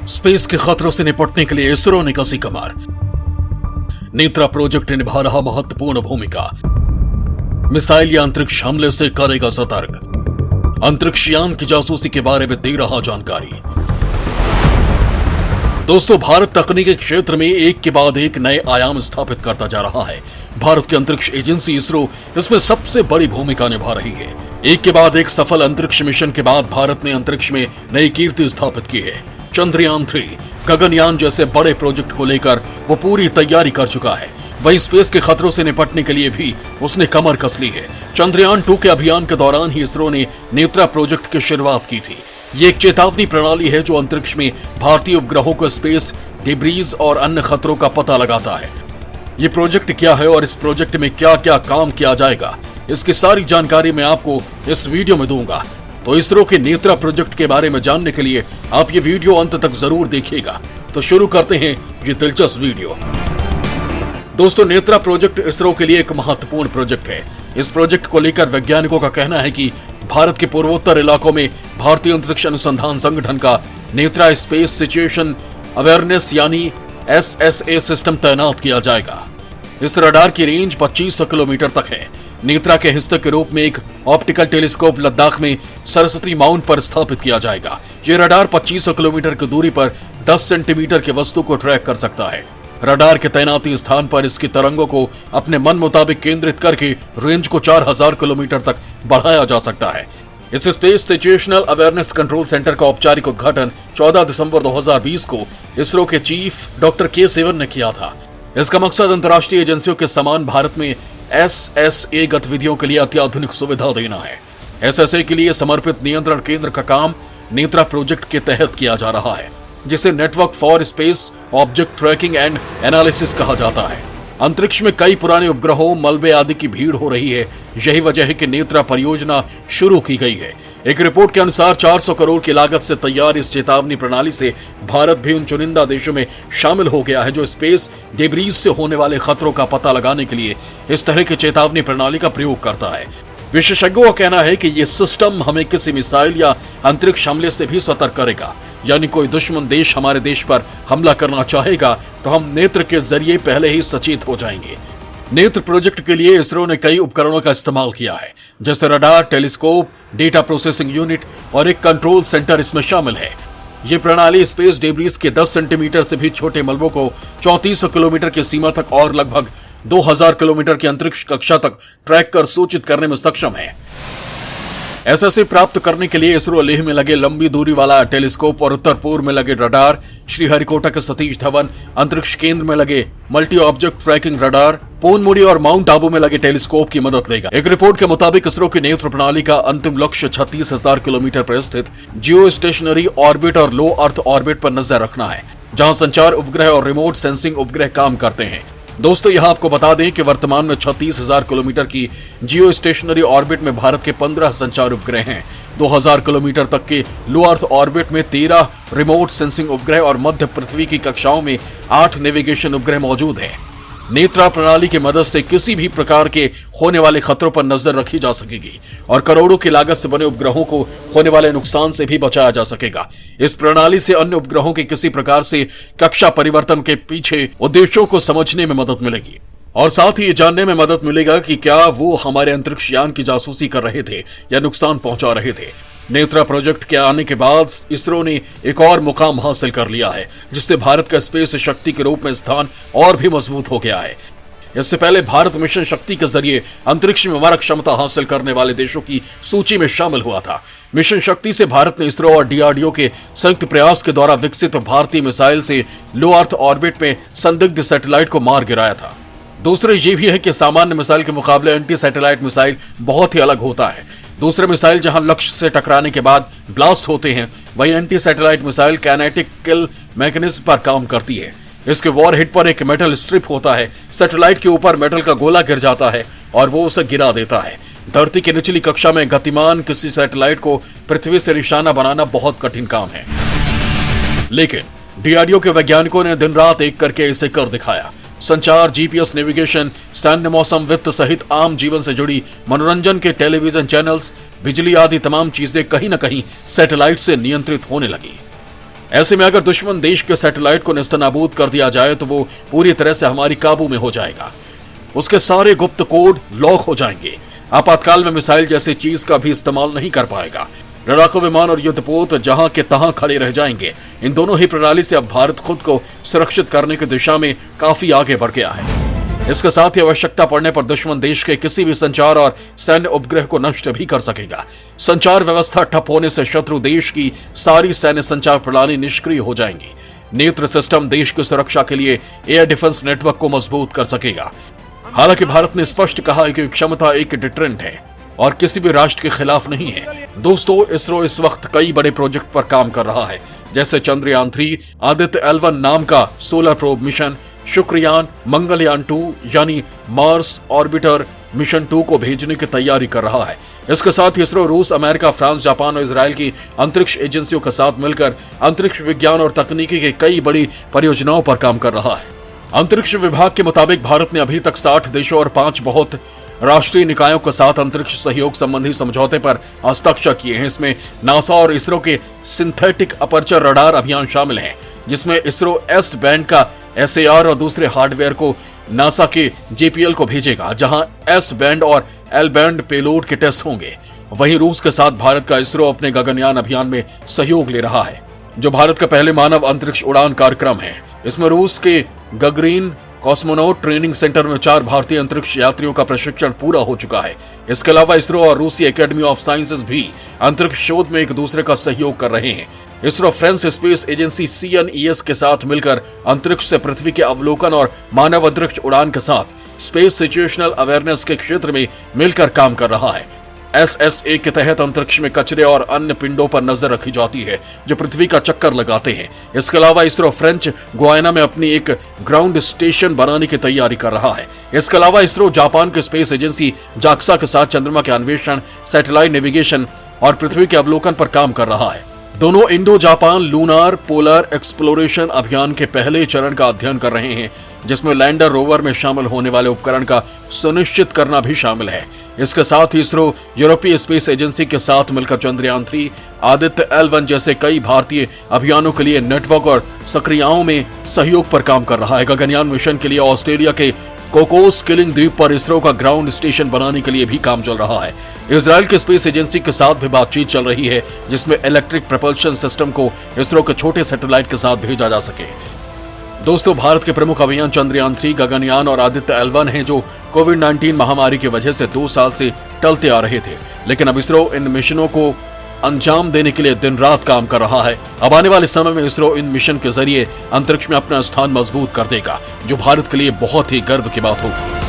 Space के खतरों से निपटने के लिए इसरो ने कसी कमर। नेत्रा प्रोजेक्ट निभा रहा महत्वपूर्ण भूमिका। मिसाइल या अंतरिक्ष हमले से करेगा सतर्क। अंतरिक्ष यान की जासूसी के बारे में दे रहा जानकारी। दोस्तों, भारत तकनीकी क्षेत्र में एक के बाद एक नए आयाम स्थापित करता जा रहा है। भारत की अंतरिक्ष एजेंसी इसरो इसमें सबसे बड़ी भूमिका निभा रही है। एक के बाद एक सफल अंतरिक्ष मिशन के बाद भारत ने अंतरिक्ष में नई कीर्ति स्थापित की है। चंद्रयान 3, गगनयान जैसे बड़े प्रोजेक्ट को लेकर वो पूरी तैयारी कर चुका है। वहीं स्पेस के खतरों से निपटने के लिए भी उसने कमर कस ली है। चंद्रयान 2 के अभियान के दौरान ही इसरो ने नेत्रा प्रोजेक्ट की शुरुआत की थी। ये एक चेतावनी प्रणाली है जो अंतरिक्ष में भारतीय उपग्रहों को स्पेस डिब्रीज और अन्य खतरों का पता लगाता है। ये प्रोजेक्ट क्या है और इस प्रोजेक्ट में क्या क्या काम किया जाएगा, इसकी सारी जानकारी मैं आपको इस वीडियो में दूंगा। तो इसरो के नेत्रा प्रोजेक्ट के बारे में जानने के लिए आप ये वीडियो अंत तक जरूर देखिएगा। तो शुरू करते हैं ये दिलचस्प वीडियो। दोस्तों, नेत्रा प्रोजेक्ट इसरो के लिए एक महत्वपूर्ण प्रोजेक्ट है। इस प्रोजेक्ट को लेकर वैज्ञानिकों का कहना है कि भारत के पूर्वोत्तर इलाकों में भारतीय अंतरिक्ष अनुसंधान संगठन का नेत्रा स्पेस सिचुएशन अवेयरनेस यानी SSA सिस्टम तैनात किया जाएगा। इस रडार की रेंज 2500 किलोमीटर तक है। नेत्रा के हिस्से के रूप में एक ऑप्टिकल टेलीस्कोप लद्दाख में सरस्वती माउंट पर स्थापित किया जाएगा। ये रडार 2500 किलोमीटर की दूरी पर 10 सेंटीमीटर की वस्तु को ट्रैक कर सकता है। रडार के तैनाती स्थान पर इसकी तरंगों को अपने मन मुताबिक केंद्रित करके रेंज को 4000 किलोमीटर तक बढ़ाया जा सकता है। इस space situational awareness control centre का औपचारिक उद्घाटन 14 दिसंबर 2020 को इसरो के चीफ डॉक्टर के सेवन ने किया था। इसका मकसद अंतर्राष्ट्रीय एजेंसियों के समान भारत में SSA गतिविधियों के लिए अत्याधुनिक सुविधा देना है। SSA के लिए समर्पित नियंत्रण केंद्र का काम नेत्रा प्रोजेक्ट के तहत किया जा रहा है, जिसे network for space object tracking and analysis कहा जाता है। अंतरिक्ष में कई पुराने उपग्रहों, मलबे आदि की भीड़ हो रही है। यही वजह है कि नेत्रा परियोजना शुरू की गई है। एक रिपोर्ट के अनुसार 400 करोड़ की लागत से तैयार इस चेतावनी प्रणाली से भारत भी उन चुनिंदा देशों में शामिल हो गया है जो स्पेस डिब्रीज से होने वाले खतरों का पता लगाने के लिए इस तरह की चेतावनी प्रणाली का प्रयोग करता है। विशेषज्ञों का कहना है कि ये सिस्टम हमें किसी मिसाइल या अंतरिक्ष हमले से भी सतर्क करेगा। यानी कोई दुश्मन देश हमारे देश पर हमला करना चाहेगा तो हम नेत्र के जरिए पहले ही सचेत हो जाएंगे। नेत्र प्रोजेक्ट के लिए इसरो ने कई उपकरणों का इस्तेमाल किया है, जैसे radar, telescope, data processing unit और एक कंट्रोल सेंटर इसमें शामिल है। ये प्रणाली स्पेस डेब्रीज के 10 सेंटीमीटर से भी छोटे मलबों को 3400 किलोमीटर की सीमा तक और लगभग 2000 किलोमीटर की अंतरिक्ष कक्षा तक ट्रैक कर सूचित करने में सक्षम है। SSA प्राप्त करने के लिए इसरो लेह में लगे लंबी दूरी वाला टेलीस्कोप और उत्तर पूर्व में लगे रडार, श्रीहरिकोटा के सतीश धवन अंतरिक्ष केंद्र में लगे मल्टी ऑब्जेक्ट ट्रैकिंग रडार, पोनमुड़ी और माउंट आबू में लगे टेलीस्कोप की मदद लेगा। एक रिपोर्ट के मुताबिक इसरो की नेत्र प्रणाली का अंतिम लक्ष्य 36,000 किलोमीटर पर स्थित जियो स्टेशनरी ऑर्बिट और लो अर्थ ऑर्बिट पर नजर रखना है, जहां संचार उपग्रह और रिमोट सेंसिंग उपग्रह काम करते हैं। दोस्तों, यहां आपको बता दें कि वर्तमान में 36,000 किलोमीटर की जियो स्टेशनरी ऑर्बिट में भारत के 15 संचार उपग्रह हैं। 2000 किलोमीटर तक के लो अर्थ ऑर्बिट में 13 रिमोट सेंसिंग उपग्रह और मध्य पृथ्वी की कक्षाओं में 8 नेविगेशन उपग्रह मौजूद हैं। नेत्रा प्रणाली की मदद से किसी भी प्रकार के होने वाले खतरों पर नजर रखी जा सकेगी और करोड़ों की लागत से बने उपग्रहों को होने वाले नुकसान से भी बचाया जा सकेगा। इस प्रणाली से अन्य उपग्रहों के किसी प्रकार से कक्षा परिवर्तन के पीछे उद्देश्यों को समझने में मदद मिलेगी और साथ ही ये जानने में मदद मिलेगा कि क्या वो हमारे अंतरिक्ष यान की जासूसी कर रहे थे या नुकसान पहुंचा रहे थे। नेत्रा प्रोजेक्ट के आने के बाद इसरो ने एक और मुकाम हासिल कर लिया है, जिससे भारत का स्पेस शक्ति के रूप में स्थान और भी मजबूत हो गया है। इससे पहले भारत मिशन शक्ति के जरिए अंतरिक्ष में मारक क्षमता हासिल करने वाले देशों की सूची में शामिल हुआ था। मिशन शक्ति से भारत ने इसरो और DRDO के संयुक्त प्रयास के द्वारा विकसित भारतीय मिसाइल से लो अर्थ ऑर्बिट में संदिग्ध सैटेलाइट को मार गिराया था। दूसरे ये भी है कि सामान्य मिसाइल के मुकाबले एंटी सैटेलाइट मिसाइल बहुत ही अलग होता है। दूसरे मिसाइल जहां लक्ष्य से टकराने के बाद ब्लास्ट होते हैं, वहीं एंटी सैटेलाइट मिसाइल काइनेटिक किल मैकेनिज्म पर काम करती है। इसके वॉरहेड पर एक मेटल स्ट्रिप होता है। सैटेलाइट के ऊपर मेटल का गोला गिर जाता है और वो उसे गिरा देता है। धरती की निचली कक्षा में गतिमान किसी सैटेलाइट को पृथ्वी से निशाना बनाना बहुत कठिन काम है, लेकिन DRDO के वैज्ञानिकों ने दिन रात एक करके इसे कर दिखाया। संचार, GPS नेविगेशन, सैन्य, मौसम, वित्त सहित आम जीवन से जुड़ी मनोरंजन के टेलीविजन चैनल्स, बिजली आदि तमाम चीजें कहीं न कहीं सैटेलाइट से नियंत्रित होने लगी। ऐसे में अगर दुश्मन देश के सैटेलाइट को नेस्तनाबूद कर दिया जाए तो वो पूरी तरह से हमारी काबू में हो जाएगा। उसके सारे गुप्त कोड लॉक हो जाएंगे। आपातकाल में मिसाइल जैसी चीज का भी इस्तेमाल नहीं कर पाएगा। लड़ाकू विमान और युद्धपोत जहां के तहां खड़े रह जाएंगे। इन दोनों ही प्रणाली से अब भारत खुद को सुरक्षित करने की दिशा में काफी आगे बढ़ गया है। इसके साथ ही आवश्यकता पड़ने पर दुश्मन देश के किसी भी संचार और सैन्य उपग्रह को नष्ट भी कर सकेगा। संचार व्यवस्था ठप होने से शत्रु देश की सारी सैन्य संचार प्रणाली निष्क्रिय हो जाएंगी। नेत्र सिस्टम देश की सुरक्षा के लिए एयर डिफेंस नेटवर्क को मजबूत कर सकेगा। हालांकि भारत ने स्पष्ट कहा है कि क्षमता एक डिटरेंट है और किसी भी राष्ट्र के खिलाफ नहीं है। दोस्तों, इसरो इस वक्त कई बड़े प्रोजेक्ट पर काम कर रहा है, जैसे चंद्रयान 3, आदित्य L1 नाम का solar probe mission, Shukrayaan, Mangalyaan 2 यानी मार्स ऑर्बिटर मिशन 2 को भेजने की तैयारी कर रहा है। इसके साथ ही इसरो रूस, अमेरिका, फ्रांस, जापान और इजराइल की अंतरिक्ष एजेंसियों के साथ मिलकर अंतरिक्ष विज्ञान और तकनीकी की कई बड़ी परियोजनाओं पर काम कर रहा है। अंतरिक्ष विभाग के मुताबिक भारत ने अभी तक 60 देशों और 5 बहुत राष्ट्रीय निकायों के साथ अंतरिक्ष सहयोग संबंधी समझौते पर हस्ताक्षर किए हैं। इसमें नासा और इसरो के सिंथेटिक अपर्चर रडार अभियान शामिल हैं, जिसमें इसरो एस बैंड का SAR और दूसरे हार्डवेयर को नासा के JPL को भेजेगा, जहां एस बैंड और L बैंड पेलोड के टेस्ट होंगे। वहीं रूस के साथ भारत का इसरो अपने गगनयान अभियान में सहयोग ले रहा है, जो भारत का पहले मानव अंतरिक्ष उड़ान कार्यक्रम है। इसमें रूस के गगरीन कॉस्मोनॉट ट्रेनिंग सेंटर में 4 भारतीय अंतरिक्ष यात्रियों का प्रशिक्षण पूरा हो चुका है। इसके अलावा इसरो और रूसी एकेडमी ऑफ साइंसेज भी अंतरिक्ष शोध में एक दूसरे का सहयोग कर रहे हैं। ISRO French space agency CNES के साथ मिलकर अंतरिक्ष से पृथ्वी के अवलोकन और मानव अंतरिक्ष उड़ान के साथ स्पेस सिचुएशनल अवेयरनेस के क्षेत्र में मिलकर काम कर रहा है। SSA के तहत अंतरिक्ष में कचरे और अन्य पिंडों पर नजर रखी जाती है जो पृथ्वी का चक्कर लगाते हैं। इसके अलावा इसरो फ्रेंच गुयाना में अपनी एक ग्राउंड स्टेशन बनाने की तैयारी कर रहा है। इसके अलावा इसरो जापान के स्पेस एजेंसी JAXA के साथ चंद्रमा के अन्वेषण, सैटेलाइट नेविगेशन और पृथ्वी के अवलोकन पर काम कर रहा है। दोनों Indo Japan lunar polar exploration अभियान के पहले चरण का अध्ययन कर रहे हैं, जिसमें लैंडर रोवर में शामिल होने वाले उपकरण का सुनिश्चित करना भी शामिल है। इसके साथ ही इसरो यूरोपीय स्पेस एजेंसी के साथ मिलकर चंद्रयान 3, आदित्य L1 जैसे कई भारतीय अभियानों के लिए नेटवर्क और सक्रियाओं में सहयोग पर काम कर रहा है। गगनयान मिशन के लिए ऑस्ट्रेलिया के कोकोस किलिंग द्वीप पर इसरो का ग्राउंड स्टेशन बनाने के लिए भी काम चल रहा है। इजराइल के स्पेस एजेंसी के साथ भी बातचीत चल रही है, जिसमें इलेक्ट्रिक प्रपल्शन सिस्टम को इसरो के छोटे सैटेलाइट के साथ भेजा जा सके। दोस्तों, भारत के प्रमुख अभियान चंद्रयान 3, गगनयान और आदित्य L1 हैं, जो कोविड-19 महामारी की वजह से 2 साल से टलते आ रहे थे। लेकिन अब इसरो इन मिशनों को अंजाम देने के लिए दिन रात काम कर रहा है। अब आने वाले समय में इसरो इन मिशन के जरिए अंतरिक्ष में अपना स्थान मजबूत कर देगा, जो भारत के लिए बहुत ही गर्व की बात होगी।